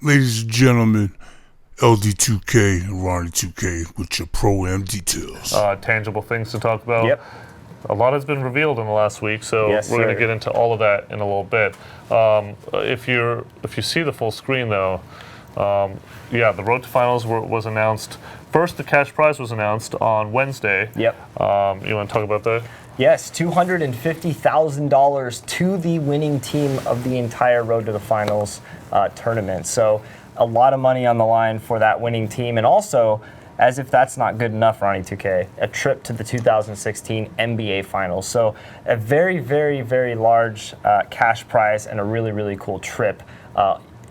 Ladies and gentlemen, LD2K and RONNIE2K with your Pro-Am details. Tangible things to talk about. Yep. A lot has been revealed in the last week, so Yes, we're going sir. to get into all of that in a little bit. If you see the full screen, though, the Road to Finals was announced. First, the cash prize was announced on Wednesday. Yep. You want to talk about that? Yes, $250,000 to the winning team of the entire Road to the Finals tournament. So a lot of money on the line for that winning team. And also, as if that's not good enough, RONNIE2K, a trip to the 2016 NBA Finals. So a very, very, very large cash prize and a really, really cool trip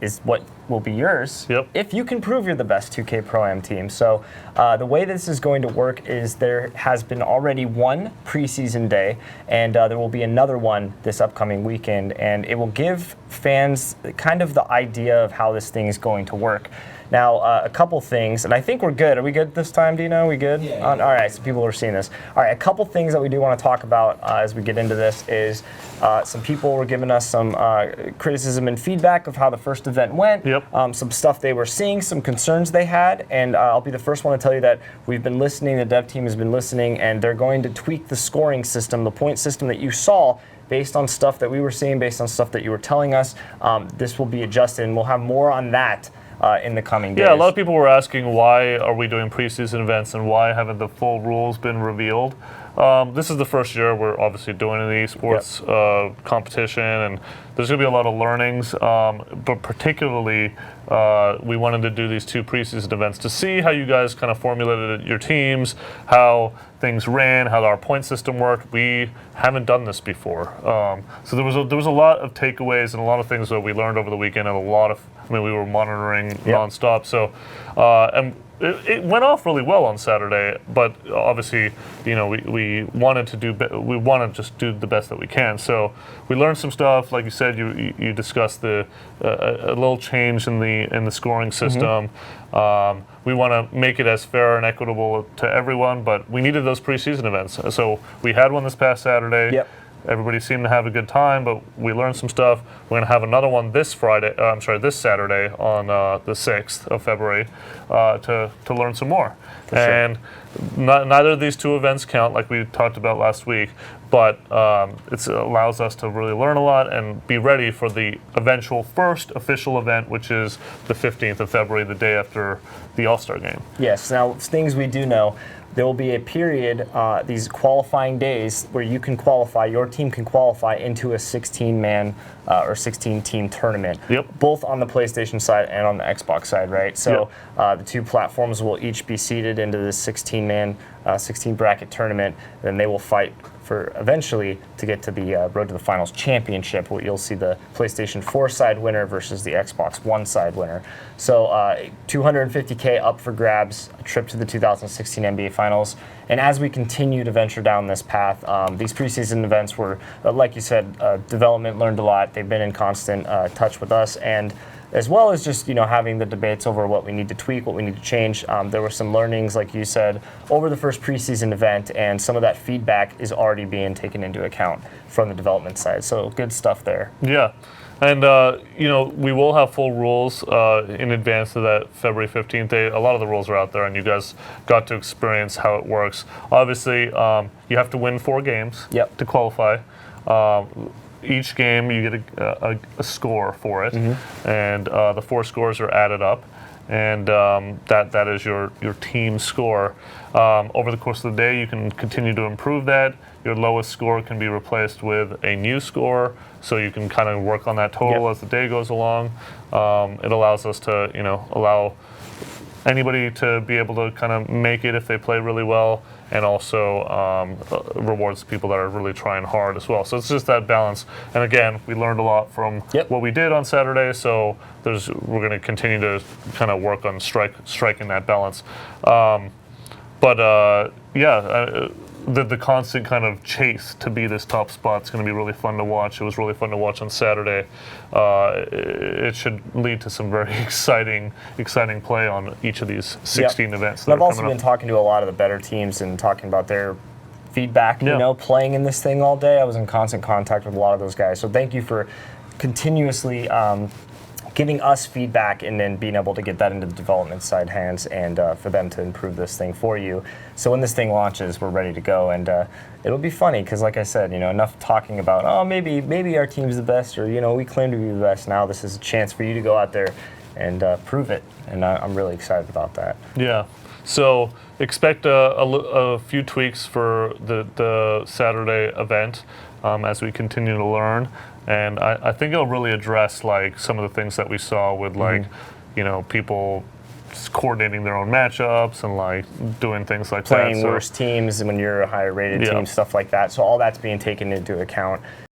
is what will be yours if you can prove you're the best 2K Pro-Am team. So the way this is going to work is there has been already one preseason day, and there will be another one this upcoming weekend, and it will give fans kind of the idea of how this thing is going to work. Now, a couple things, and I think we're good. Are we good this time, Dino? We good? Yeah. All right, so people are seeing this. All right, a couple things that we do want to talk about as we get into this is some people were giving us some criticism and feedback of how the first event went. Some stuff they were seeing, some concerns they had, and I'll be the first one to tell you that we've been listening, the dev team has been listening, and they're going to tweak the scoring system, the point system that you saw, based on stuff that we were seeing, based on stuff that you were telling us. This will be adjusted, and we'll have more on that in the coming days. Yeah, a lot of people were asking why are we doing preseason events and why haven't the full rules been revealed. This is the first year we're obviously doing an esports competition, and there's going to be a lot of learnings, but particularly we wanted to do these two preseason events to see how you guys kind of formulated your teams, how things ran, how our point system worked. We haven't done this before. So there was a lot of takeaways and a lot of things that we learned over the weekend, and we were monitoring nonstop. So, and it went off really well on Saturday, but obviously, we wanted to just do the best that we can. So we learned some stuff, like you said. You discussed a little change in the scoring system. We want to make it as fair and equitable to everyone, but we needed those preseason events. So we had one this past Saturday. Everybody seemed to have a good time, but we learned some stuff. We're going to have another one this Saturday on the 6th of February to learn some more. And neither of these two events count, like we talked about last week, but it allows us to really learn a lot and be ready for the eventual first official event, which is the 15th of February, the day after the All-Star game. Yes, now things we do know. There will be a period, these qualifying days, where you can qualify, your team can qualify into a 16-man or 16-team tournament, both on the PlayStation side and on the Xbox side, right? So the two platforms will each be seeded into this 16-man, 16-bracket tournament, and they will fight for eventually to get to the Road to the Finals championship, where you'll see the PlayStation 4 side winner versus the Xbox One side winner. So $250K up for grabs, a trip to the 2016 NBA Finals. And as we continue to venture down this path, these preseason events were, like you said, development learned a lot. They've been in constant touch with us, and as well as just having the debates over what we need to tweak, what we need to change. There were some learnings, like you said, over the first preseason event, and some of that feedback is already being taken into account from the development side. So good stuff there. Yeah. And, we will have full rules in advance of that February 15th day. A lot of the rules are out there, and you guys got to experience how it works. Obviously, you have to win 4 games to qualify. Each game, you get a score for it, and the 4 scores are added up, and that is your team score. Over the course of the day, you can continue to improve that. Your lowest score can be replaced with a new score, so you can kind of work on that total as the day goes along. It allows us to, allow anybody to be able to kind of make it if they play really well, and also rewards people that are really trying hard as well. So it's just that balance. And again, we learned a lot from what we did on Saturday, so we're going to continue to kind of work on striking that balance. The constant kind of chase to be this top spot is going to be really fun to watch. It was really fun to watch on Saturday. It should lead to some very exciting play on each of these 16 events. I've also been talking to a lot of the better teams and talking about their feedback, playing in this thing all day. I was in constant contact with a lot of those guys. So thank you for continuously giving us feedback and then being able to get that into the development side hands and for them to improve this thing for you. So when this thing launches, we're ready to go, and it'll be funny because, like I said, enough talking about, oh, maybe our team's the best, or we claim to be the best. Now this is a chance for you to go out there and prove it, and I'm really excited about that. Yeah. So expect a few tweaks for the Saturday event as we continue to learn. And I think it'll really address like some of the things that we saw with like, people coordinating their own matchups and like doing things like playing that. Worse teams when you're a higher rated team, stuff like that. So all that's being taken into account.